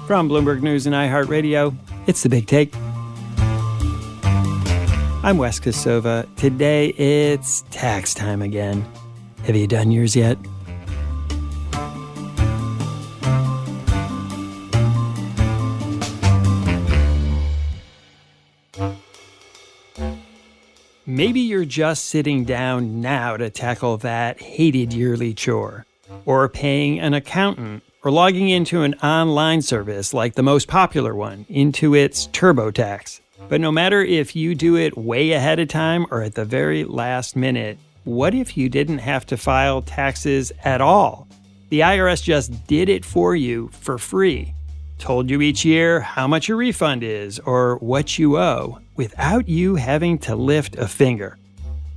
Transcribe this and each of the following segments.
From Bloomberg News and iHeartRadio, it's The Big Take. I'm Wes Kosova. Today, it's tax time again. Have you done yours yet? Maybe you're just sitting down now to tackle that hated yearly chore, or paying an accountant, or logging into an online service like the most popular one, Intuit's TurboTax. But no matter if you do it way ahead of time or at the very last minute, what if you didn't have to file taxes at all? The IRS just did it for you for free. Told you each year how much your refund is or what you owe without you having to lift a finger.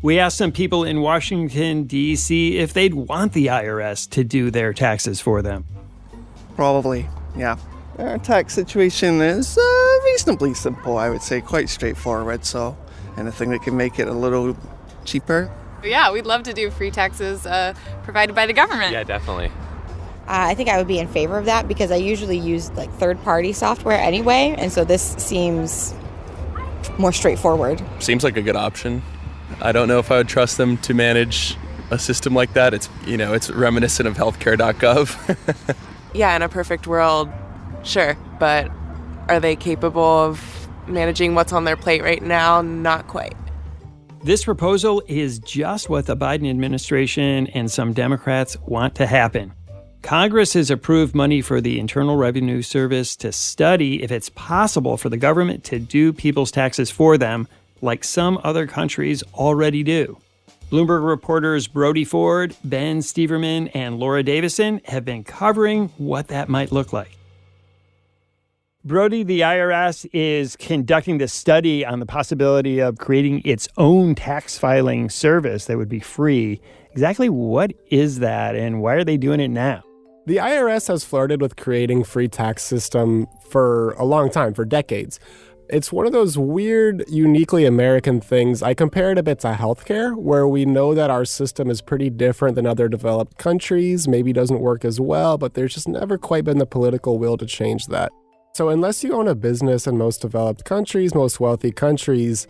We asked some people in Washington, D.C. if they'd want the IRS to do their taxes for them. Probably, yeah. Our tax situation is reasonably simple, I would say, quite straightforward, so anything that can make it a little cheaper. Yeah, we'd love to do free taxes provided by the government. Yeah, definitely. I think I would be in favor of that because I usually use third-party software anyway, and so this seems more straightforward. Seems like a good option. I don't know if I would trust them to manage a system like that. It's reminiscent of healthcare.gov. Yeah, in a perfect world, sure. But are they capable of managing what's on their plate right now? Not quite. This proposal is just what the Biden administration and some Democrats want to happen. Congress has approved money for the Internal Revenue Service to study if it's possible for the government to do people's taxes for them, like some other countries already do. Bloomberg reporters Brody Ford, Ben Steverman, and Laura Davison have been covering what that might look like. Brody, the IRS is conducting this study on the possibility of creating its own tax filing service that would be free. Exactly what is that, and why are they doing it now? The IRS has flirted with creating free tax system for a long time, for decades. It's one of those weird, uniquely American things. I compare it a bit to healthcare, where we know that our system is pretty different than other developed countries, maybe doesn't work as well, but there's just never quite been the political will to change that. So unless you own a business in most developed countries, most wealthy countries,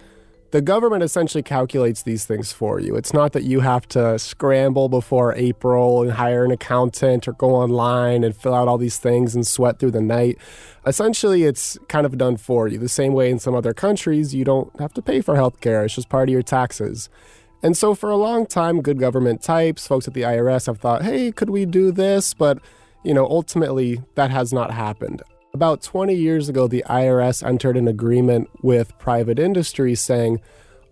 the government essentially calculates these things for you. It's not that you have to scramble before April and hire an accountant or go online and fill out all these things and sweat through the night. Essentially, it's kind of done for you. The same way in some other countries, you don't have to pay for healthcare. It's just part of your taxes. And so for a long time, good government types, folks at the IRS have thought, hey, could we do this? But, ultimately, that has not happened. About 20 years ago, the IRS entered an agreement with private industry saying,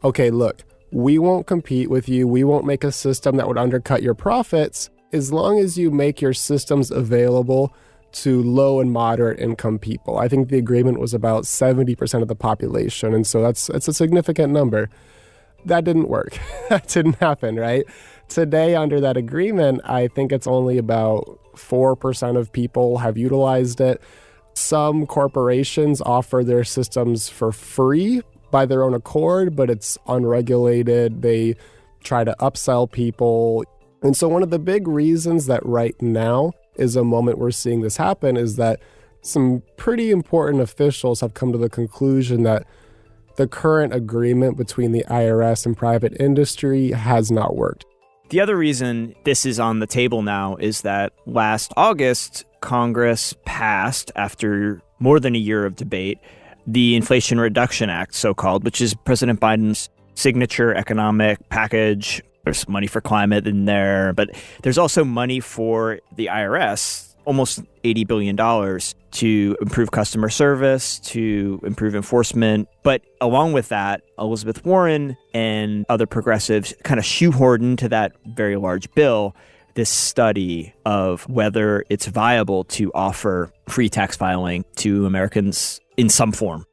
okay, look, we won't compete with you. We won't make a system that would undercut your profits as long as you make your systems available to low and moderate income people. I think the agreement was about 70% of the population. And so it's a significant number. That didn't work. That didn't happen, right? Today, under that agreement, I think it's only about 4% of people have utilized it. Some corporations offer their systems for free by their own accord, but it's unregulated. They try to upsell people. And so one of the big reasons that right now is a moment we're seeing this happen is that some pretty important officials have come to the conclusion that the current agreement between the IRS and private industry has not worked. The other reason this is on the table now is that last August, Congress passed, after more than a year of debate, the Inflation Reduction Act, so-called, which is President Biden's signature economic package. There's money for climate in there, but there's also money for the IRS, almost $80 billion to improve customer service, to improve enforcement. But along with that, Elizabeth Warren and other progressives kind of shoehorned into that very large bill this study of whether it's viable to offer free tax filing to Americans in some form.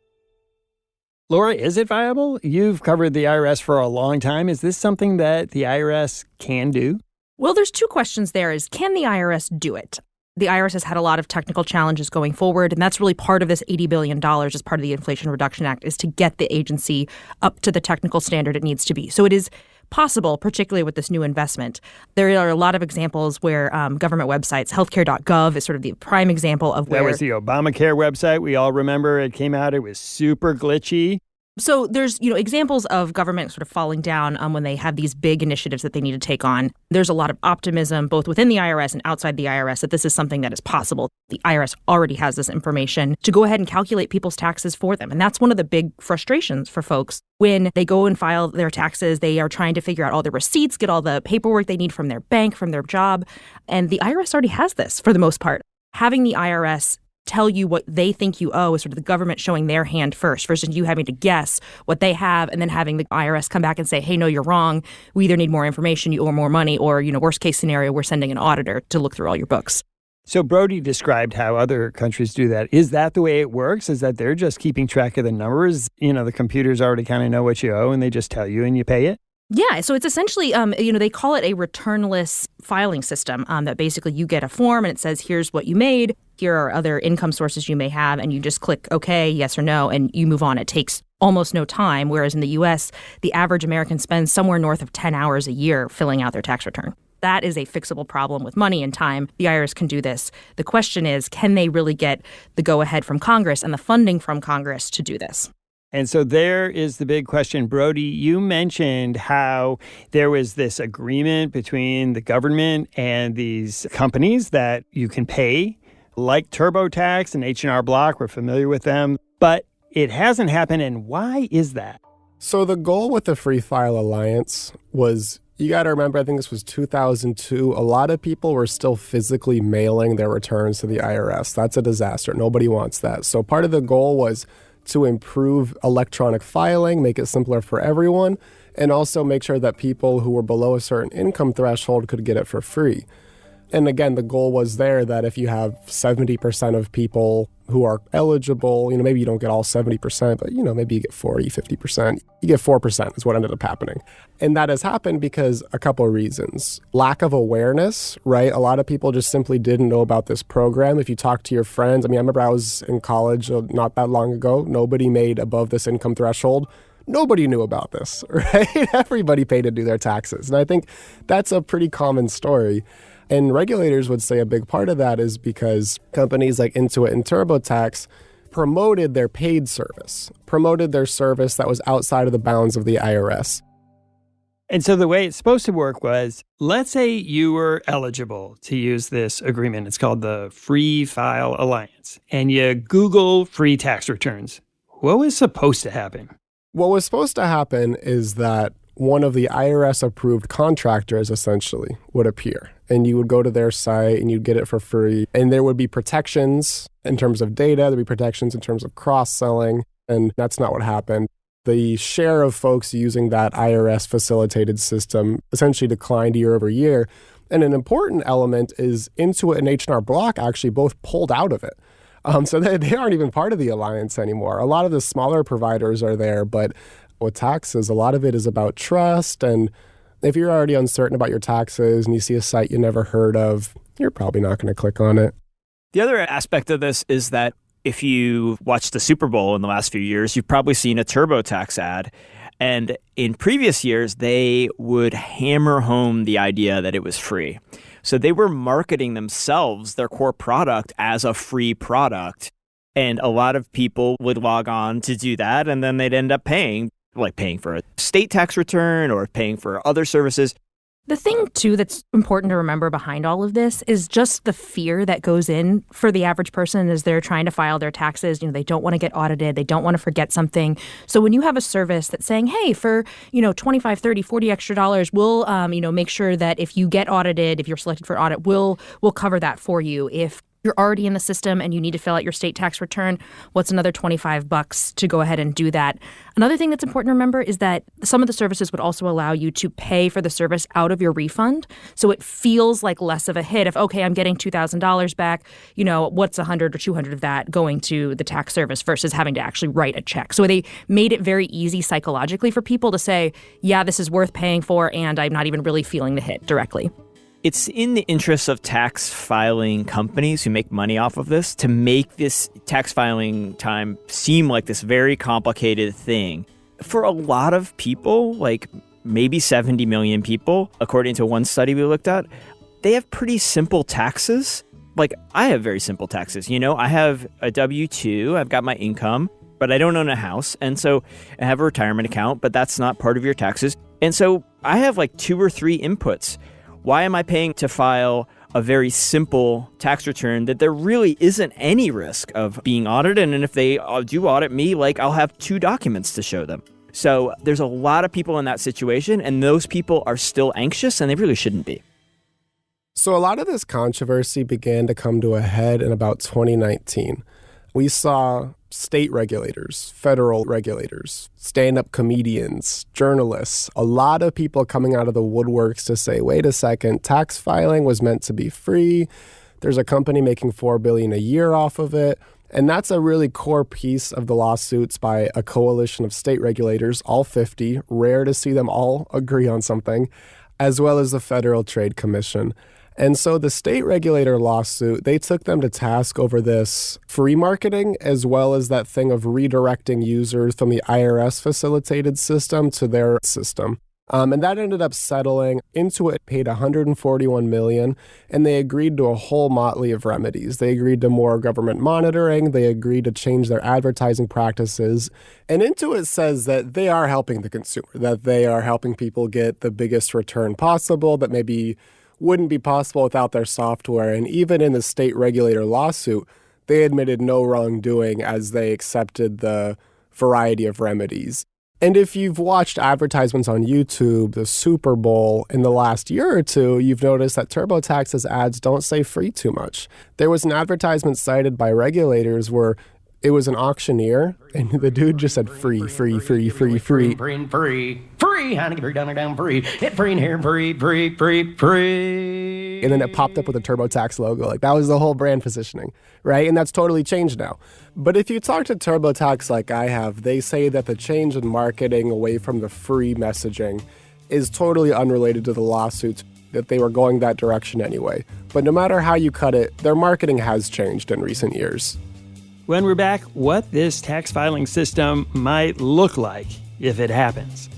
Laura, is it viable? You've covered the IRS for a long time. Is this something that the IRS can do? Well, there's two questions there. Can the IRS do it? The IRS has had a lot of technical challenges going forward, and that's really part of this $80 billion as part of the Inflation Reduction Act, is to get the agency up to the technical standard it needs to be. So it is possible, particularly with this new investment. There are a lot of examples where government websites, healthcare.gov is sort of the prime example of where... That was the Obamacare website. We all remember it came out. It was super glitchy. So there's, examples of government sort of falling down when they have these big initiatives that they need to take on. There's a lot of optimism, both within the IRS and outside the IRS, that this is something that is possible. The IRS already has this information to go ahead and calculate people's taxes for them. And that's one of the big frustrations for folks. When they go and file their taxes, they are trying to figure out all the receipts, get all the paperwork they need from their bank, from their job. And the IRS already has this for the most part. Having the IRS tell you what they think you owe is sort of the government showing their hand first versus you having to guess what they have and then having the IRS come back and say, hey, no, you're wrong. We either need more information, you owe more money, or, worst case scenario, we're sending an auditor to look through all your books. So Brody described how other countries do that. Is that the way it works? Is that they're just keeping track of the numbers? The computers already kind of know what you owe and they just tell you and you pay it? Yeah, so it's essentially, they call it a returnless filing system that basically you get a form and it says, here's what you made. Here are other income sources you may have. And you just click OK, yes or no, and you move on. It takes almost no time. Whereas in the U.S., the average American spends somewhere north of 10 hours a year filling out their tax return. That is a fixable problem with money and time. The IRS can do this. The question is, can they really get the go-ahead from Congress and the funding from Congress to do this? And so there is the big question. Brody, you mentioned how there was this agreement between the government and these companies that you can pay, like TurboTax and H&R Block. We're familiar with them, but it hasn't happened. And why is that? So the goal with the Free File Alliance was, you got to remember, I think this was 2002. A lot of people were still physically mailing their returns to the IRS. That's a disaster. Nobody wants that. So part of the goal was to improve electronic filing, make it simpler for everyone, and also make sure that people who were below a certain income threshold could get it for free. And again, the goal was there that if you have 70% of people who are eligible, maybe you don't get all 70%, but, maybe you get 40, 50%. You get 4% is what ended up happening. And that has happened because a couple of reasons. Lack of awareness, right? A lot of people just simply didn't know about this program. If you talk to your friends, I remember I was in college not that long ago. Nobody made above this income threshold. Nobody knew about this, right? Everybody paid to do their taxes. And I think that's a pretty common story. And regulators would say a big part of that is because companies like Intuit and TurboTax promoted their paid service, promoted their service that was outside of the bounds of the IRS. And so the way it's supposed to work was, let's say you were eligible to use this agreement. It's called the Free File Alliance. And you Google free tax returns. What was supposed to happen? What was supposed to happen is that one of the IRS-approved contractors essentially would appear. And you would go to their site and you'd get it for free. And there would be protections in terms of data. There'd be protections in terms of cross-selling. And that's not what happened. The share of folks using that IRS-facilitated system essentially declined year over year. And an important element is Intuit and H&R Block actually both pulled out of it. So they aren't even part of the alliance anymore. A lot of the smaller providers are there, but with taxes, a lot of it is about trust. And if you're already uncertain about your taxes and you see a site you never heard of, you're probably not going to click on it. The other aspect of this is that if you watched the Super Bowl in the last few years, you've probably seen a TurboTax ad. And in previous years, they would hammer home the idea that it was free. So they were marketing themselves, their core product, as a free product. And a lot of people would log on to do that, and then they'd end up paying for a state tax return or paying for other services. The thing, too, that's important to remember behind all of this is just the fear that goes in for the average person as they're trying to file their taxes. They don't want to get audited. They don't want to forget something. So when you have a service that's saying, hey, for, $25, $30, $40 extra dollars, we'll, make sure that if you get audited, if you're selected for audit, we'll cover that for you. If you're already in the system and you need to fill out your state tax return, what's another $25 to go ahead and do that? Another thing that's important to remember is that some of the services would also allow you to pay for the service out of your refund. So it feels like less of a hit if, okay, I'm getting $2,000 back, what's 100 or 200 of that going to the tax service versus having to actually write a check. So they made it very easy psychologically for people to say, yeah, this is worth paying for, and I'm not even really feeling the hit directly. It's in the interests of tax filing companies who make money off of this to make this tax filing time seem like this very complicated thing. For a lot of people, maybe 70 million people, according to one study we looked at. They have pretty simple taxes. Like, I have very simple taxes. I have a W-2, I've got my income, but I don't own a house. And so I have a retirement account, but that's not part of your taxes. And so I have like 2 or 3 inputs. Why am I paying to file a very simple tax return that there really isn't any risk of being audited? And if they do audit me, like, I'll have 2 documents to show them. So there's a lot of people in that situation, and those people are still anxious, and they really shouldn't be. So a lot of this controversy began to come to a head in about 2019. We saw state regulators, federal regulators, stand-up comedians, journalists, a lot of people coming out of the woodworks to say, wait a second, tax filing was meant to be free. There's a company making $4 billion a year off of it. And that's a really core piece of the lawsuits by a coalition of state regulators, all 50, rare to see them all agree on something, as well as the Federal Trade Commission. And so the state regulator lawsuit, they took them to task over this free marketing, as well as that thing of redirecting users from the IRS facilitated system to their system. And that ended up settling. Intuit paid $141 million, and they agreed to a whole motley of remedies. They agreed to more government monitoring. They agreed to change their advertising practices. And Intuit says that they are helping the consumer, that they are helping people get the biggest return possible, that maybe wouldn't be possible without their software. And even in the state regulator lawsuit, they admitted no wrongdoing as they accepted the variety of remedies. And if you've watched advertisements on YouTube, the Super Bowl in the last year or two, you've noticed that TurboTax's ads don't say free too much. There was an advertisement cited by regulators where it was an auctioneer, and the dude just said free, free, free, free, free. Free, free, free, honey, free, down, free, hit free in here, free, free, free, free. And then it popped up with a TurboTax logo. Like, that was the whole brand positioning, right? And that's totally changed now. But if you talk to TurboTax like I have, they say that the change in marketing away from the free messaging is totally unrelated to the lawsuits, that they were going that direction anyway. But no matter how you cut it, their marketing has changed in recent years. When we're back, what this tax filing system might look like if it happens.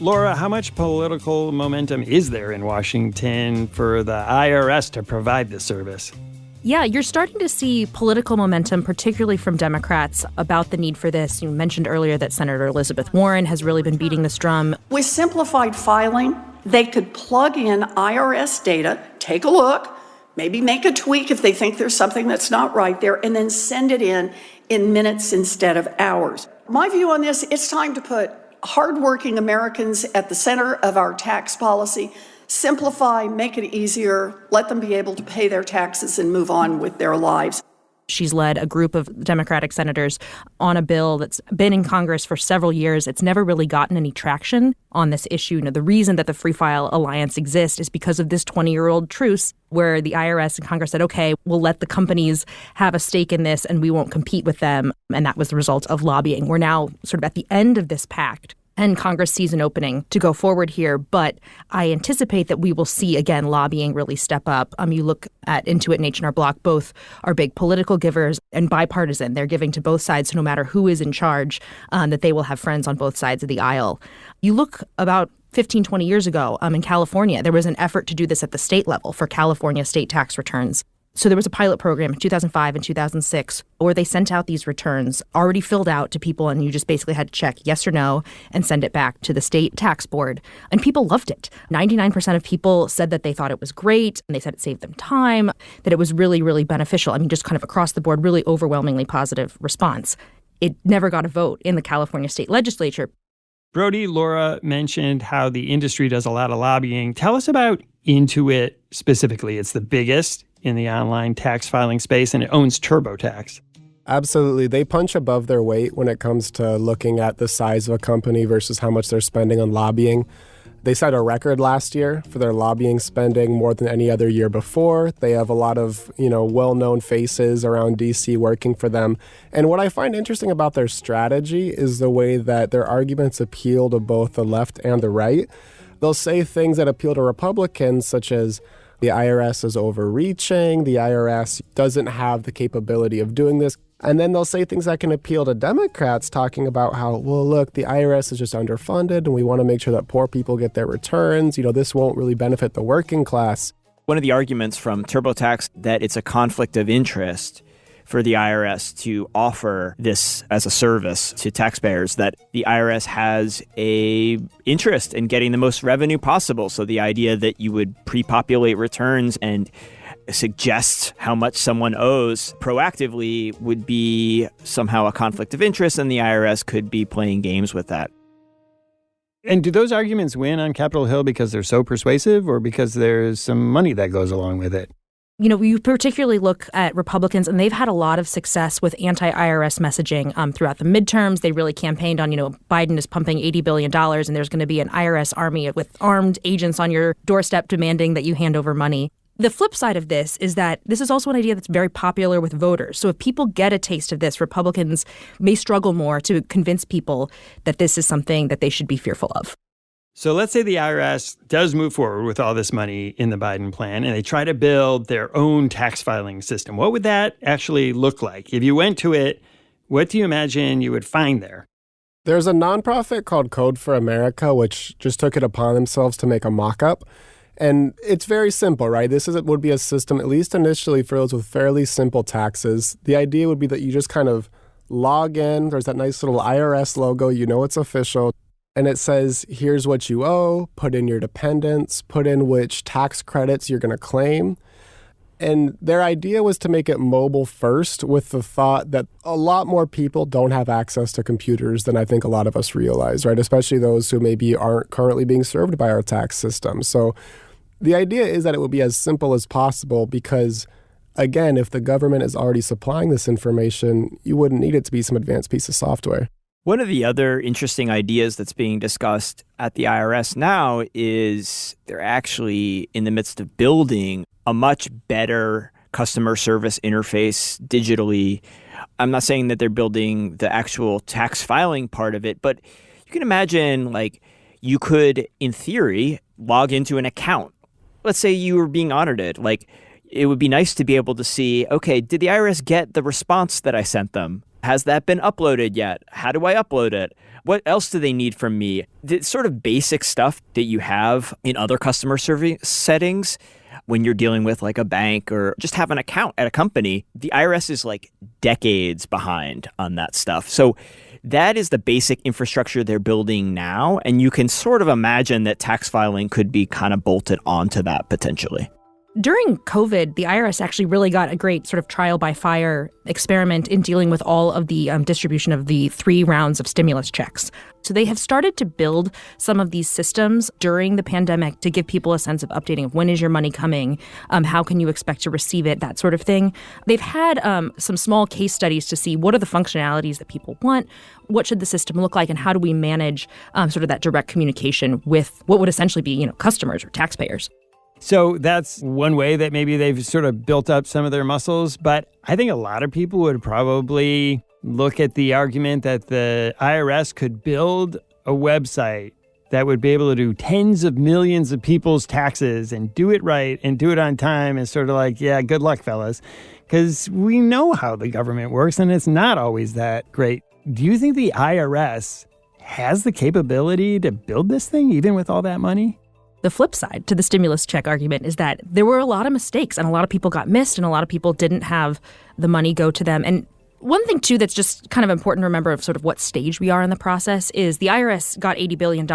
Laura, how much political momentum is there in Washington for the IRS to provide this service? Yeah, you're starting to see political momentum, particularly from Democrats, about the need for this. You mentioned earlier that Senator Elizabeth Warren has really been beating this drum. With simplified filing, they could plug in IRS data, take a look, maybe make a tweak if they think there's something that's not right there, and then send it in minutes instead of hours. My view on this, it's time to put hardworking Americans at the center of our tax policy. Simplify, make it easier, let them be able to pay their taxes and move on with their lives. She's led a group of Democratic senators on a bill that's been in Congress for several years. It's never really gotten any traction on this issue. The reason that the Free File Alliance exists is because of this 20-year-old truce where the IRS and Congress said, okay, we'll let the companies have a stake in this and we won't compete with them. And that was the result of lobbying. We're now sort of at the end of this pact. And Congress sees an opening to go forward here. But I anticipate that we will see, again, lobbying really step up. You look at Intuit and H&R Block, both are big political givers and bipartisan. They're giving to both sides, so no matter who is in charge, that they will have friends on both sides of the aisle. You look about 15, 20 years ago in California, there was an effort to do this at the state level for California state tax returns. So there was a pilot program in 2005 and 2006 where they sent out these returns already filled out to people, and you just basically had to check yes or no and send it back to the state tax board. And people loved it. 99% of people said that they thought it was great, and they said it saved them time, that it was really, really beneficial. Just kind of across the board, really overwhelmingly positive response. It never got a vote in the California state legislature. Brody, Laura mentioned how the industry does a lot of lobbying. Tell us about Intuit specifically. It's the biggest in the online tax filing space, and it owns TurboTax. Absolutely. They punch above their weight when it comes to looking at the size of a company versus how much they're spending on lobbying. They set a record last year for their lobbying spending, more than any other year before. They have a lot of, well-known faces around DC working for them. And what I find interesting about their strategy is the way that their arguments appeal to both the left and the right. They'll say things that appeal to Republicans, such as, The IRS is overreaching. The IRS doesn't have the capability of doing this. And then they'll say things that can appeal to Democrats, talking about how, well, look, the IRS is just underfunded and we want to make sure that poor people get their returns. This won't really benefit the working class. One of the arguments from TurboTax that it's a conflict of interest for the IRS to offer this as a service to taxpayers, that the IRS has a interest in getting the most revenue possible. So the idea that you would pre-populate returns and suggest how much someone owes proactively would be somehow a conflict of interest, and the IRS could be playing games with that. And do those arguments win on Capitol Hill because they're so persuasive or because there's some money that goes along with it? You particularly look at Republicans, and they've had a lot of success with anti-IRS messaging throughout the midterms. They really campaigned on, Biden is pumping $80 billion, and there's going to be an IRS army with armed agents on your doorstep demanding that you hand over money. The flip side of this is that this is also an idea that's very popular with voters. So if people get a taste of this, Republicans may struggle more to convince people that this is something that they should be fearful of. So let's say the IRS does move forward with all this money in the Biden plan and they try to build their own tax filing system. What would that actually look like? If you went to it, what do you imagine you would find there? There's a nonprofit called Code for America, which just took it upon themselves to make a mock-up. And it's very simple, right? Would be a system, at least initially, for those with fairly simple taxes. The idea would be that you just kind of log in. There's that nice little IRS logo. It's official. And it says, here's what you owe. Put in your dependents. Put in which tax credits you're going to claim. And their idea was to make it mobile first, with the thought that a lot more people don't have access to computers than I think a lot of us realize, right? Especially those who maybe aren't currently being served by our tax system. So the idea is that it would be as simple as possible because, again, if the government is already supplying this information, you wouldn't need it to be some advanced piece of software. One of the other interesting ideas that's being discussed at the IRS now is they're actually in the midst of building a much better customer service interface digitally. I'm not saying that they're building the actual tax filing part of it, but you can imagine, you could, in theory, log into an account. Let's say you were being audited. It would be nice to be able to see, okay, did the IRS get the response that I sent them? Has that been uploaded yet? How do I upload it? What else do they need from me? The sort of basic stuff that you have in other customer service settings when you're dealing with a bank or just have an account at a company, the IRS is decades behind on that stuff. So that is the basic infrastructure they're building now. And you can sort of imagine that tax filing could be kind of bolted onto that potentially. During COVID, the IRS actually really got a great sort of trial by fire experiment in dealing with all of the distribution of the 3 rounds of stimulus checks. So they have started to build some of these systems during the pandemic to give people a sense of updating of when is your money coming, how can you expect to receive it, that sort of thing. They've had some small case studies to see what are the functionalities that people want, what should the system look like, and how do we manage sort of that direct communication with what would essentially be, customers or taxpayers. So that's one way that maybe they've sort of built up some of their muscles. But I think a lot of people would probably look at the argument that the IRS could build a website that would be able to do tens of millions of people's taxes and do it right and do it on time and sort of yeah, good luck, fellas. Because we know how the government works and it's not always that great. Do you think the IRS has the capability to build this thing even with all that money? The flip side to the stimulus check argument is that there were a lot of mistakes and a lot of people got missed and a lot of people didn't have the money go to them. And one thing, too, that's just kind of important to remember of sort of what stage we are in the process is the IRS got $80 billion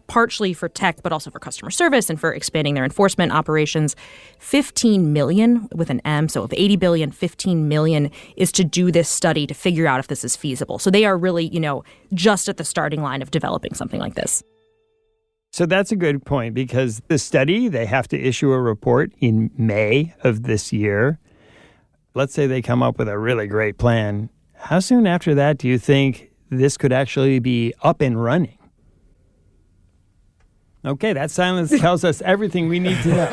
partially for tech, but also for customer service and for expanding their enforcement operations. 15 million with an M. So of 80 billion, 15 million is to do this study to figure out if this is feasible. So they are really, just at the starting line of developing something like this. So that's a good point because the study, they have to issue a report in May of this year. Let's say they come up with a really great plan. How soon after that do you think this could actually be up and running? Okay, that silence tells us everything we need to know.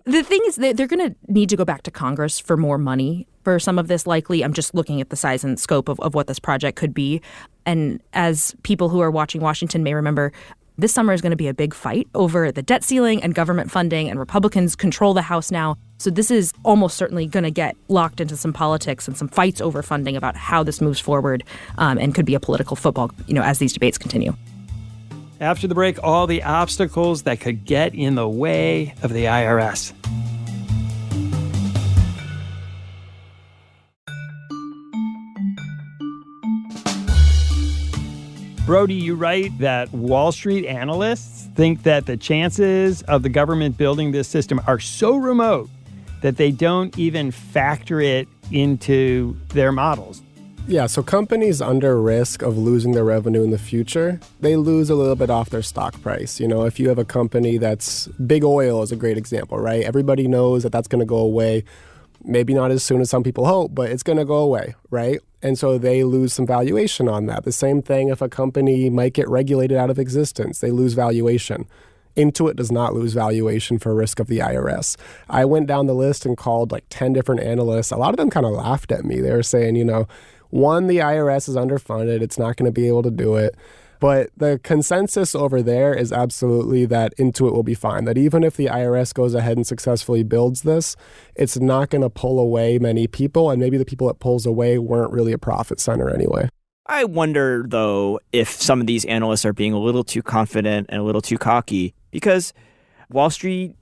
The thing is that they're going to need to go back to Congress for more money for some of this, likely. I'm just looking at the size and scope of what this project could be. And as people who are watching Washington may remember, This summer is going to be a big fight over the debt ceiling and government funding, and Republicans control the House now. So this is almost certainly going to get locked into some politics and some fights over funding about how this moves forward, and could be a political football, as these debates continue. After the break, all the obstacles that could get in the way of the IRS. Brody, you write that Wall Street analysts think that the chances of the government building this system are so remote that they don't even factor it into their models. Yeah, so companies under risk of losing their revenue in the future, they lose a little bit off their stock price. If you have a company that's big oil is a great example, right? Everybody knows that that's going to go away. Maybe not as soon as some people hope, but it's going to go away, right? And so they lose some valuation on that. The same thing if a company might get regulated out of existence, they lose valuation. Intuit does not lose valuation for risk of the IRS. I went down the list and called 10 different analysts. A lot of them kind of laughed at me. They were saying, one, the IRS is underfunded. It's not going to be able to do it. But the consensus over there is absolutely that Intuit will be fine, that even if the IRS goes ahead and successfully builds this, it's not going to pull away many people, and maybe the people it pulls away weren't really a profit center anyway. I wonder, though, if some of these analysts are being a little too confident and a little too cocky, because Wall Street,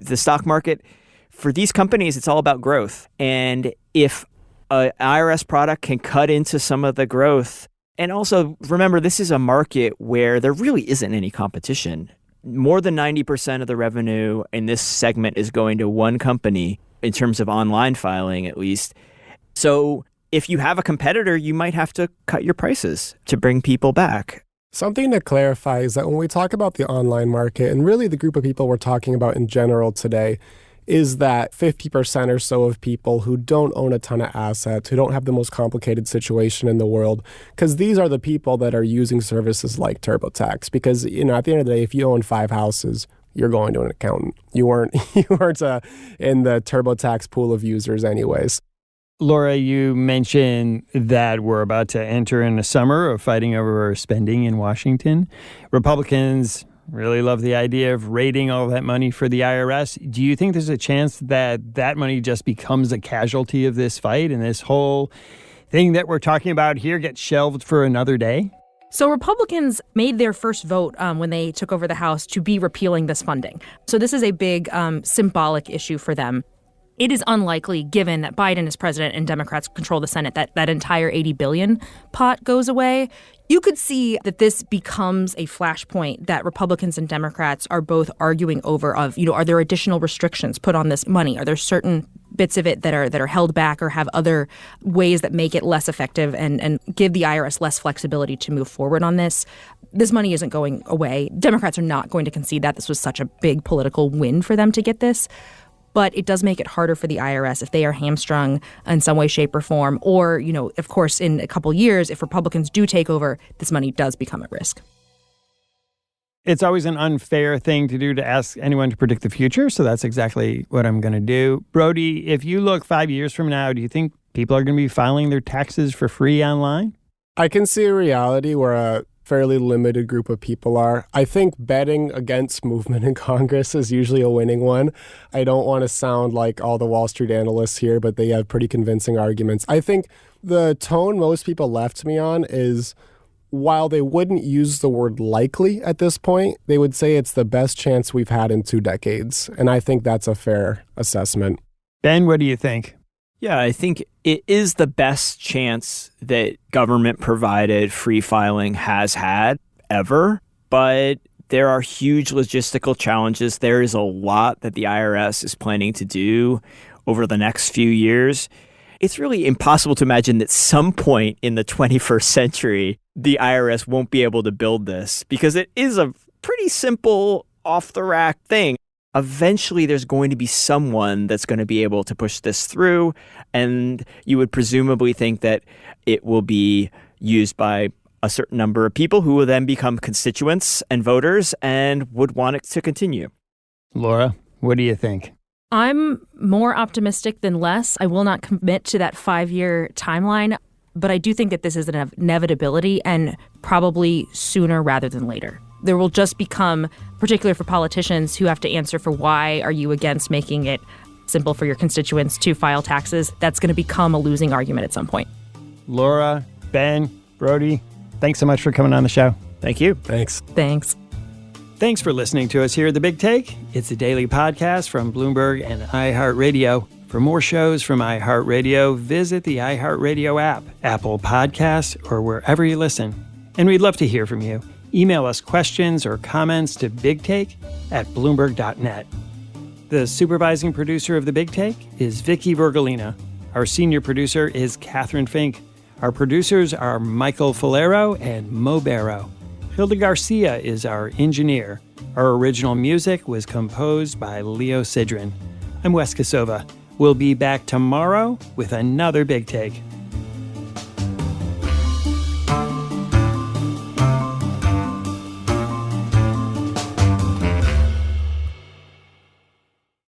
the stock market, for these companies, it's all about growth. And if an IRS product can cut into some of the growth. And also, remember, this is a market where there really isn't any competition. More than 90% of the revenue in this segment is going to one company in terms of online filing, at least. So if you have a competitor, you might have to cut your prices to bring people back. Something to clarify is that when we talk about the online market, and really the group of people we're talking about in general today, is that 50% or so of people who don't own a ton of assets, who don't have the most complicated situation in the world, because these are the people that are using services like TurboTax. Because, at the end of the day, if you own 5 houses, you're going to an accountant. You weren't in the TurboTax pool of users anyways. Laura, you mentioned that we're about to enter in a summer of fighting over spending in Washington. Republicans really love the idea of raiding all that money for the IRS. Do you think there's a chance that that money just becomes a casualty of this fight and this whole thing that we're talking about here gets shelved for another day? So Republicans made their first vote when they took over the House to be repealing this funding. So this is a big symbolic issue for them. It is unlikely, given that Biden is president and Democrats control the Senate, that that entire $80 billion pot goes away. You could see that this becomes a flashpoint that Republicans and Democrats are both arguing over of, are there additional restrictions put on this money? Are there certain bits of it that are held back or have other ways that make it less effective and give the IRS less flexibility to move forward on this? This money isn't going away. Democrats are not going to concede that. This was such a big political win for them to get this. But it does make it harder for the IRS if they are hamstrung in some way, shape, or form. Or, of course, in a couple years, if Republicans do take over, this money does become at risk. It's always an unfair thing to do to ask anyone to predict the future. So that's exactly what I'm going to do. Brody, if you look 5 years from now, do you think people are going to be filing their taxes for free online? I can see a reality where a fairly limited group of people are. I think betting against movement in Congress is usually a winning one. I don't want to sound like all the Wall Street analysts here, but they have pretty convincing arguments. I think the tone most people left me on is, while they wouldn't use the word likely at this point, they would say it's the best chance we've had in 2 decades. And I think that's a fair assessment. Ben, what do you think? Yeah, I think it is the best chance that government-provided free filing has had ever, but there are huge logistical challenges. There is a lot that the IRS is planning to do over the next few years. It's really impossible to imagine that some point in the 21st century, the IRS won't be able to build this, because it is a pretty simple, off-the-rack thing. Eventually, there's going to be someone that's going to be able to push this through, and you would presumably think that it will be used by a certain number of people who will then become constituents and voters and would want it to continue. Laura, what do you think? I'm more optimistic than less. I will not commit to that 5-year timeline, but I do think that this is an inevitability, and probably sooner rather than later. there will just become, particularly for politicians who have to answer for why are you against making it simple for your constituents to file taxes, that's going to become a losing argument at some point. Laura, Ben, Brody, thanks so much for coming on the show. Thank you. Thanks. Thanks. Thanks for listening to us here at The Big Take. It's a daily podcast from Bloomberg and iHeartRadio. For more shows from iHeartRadio, visit the iHeartRadio app, Apple Podcasts, or wherever you listen. And we'd love to hear from you. Email us questions or comments to bigtake@bloomberg.net. The supervising producer of The Big Take is Vicky Vergolina. Our senior producer is Catherine Fink. Our producers are Michael Falero and Mo Barrow. Hilda Garcia is our engineer. Our original music was composed by Leo Sidran. I'm Wes Kosova. We'll be back tomorrow with another Big Take.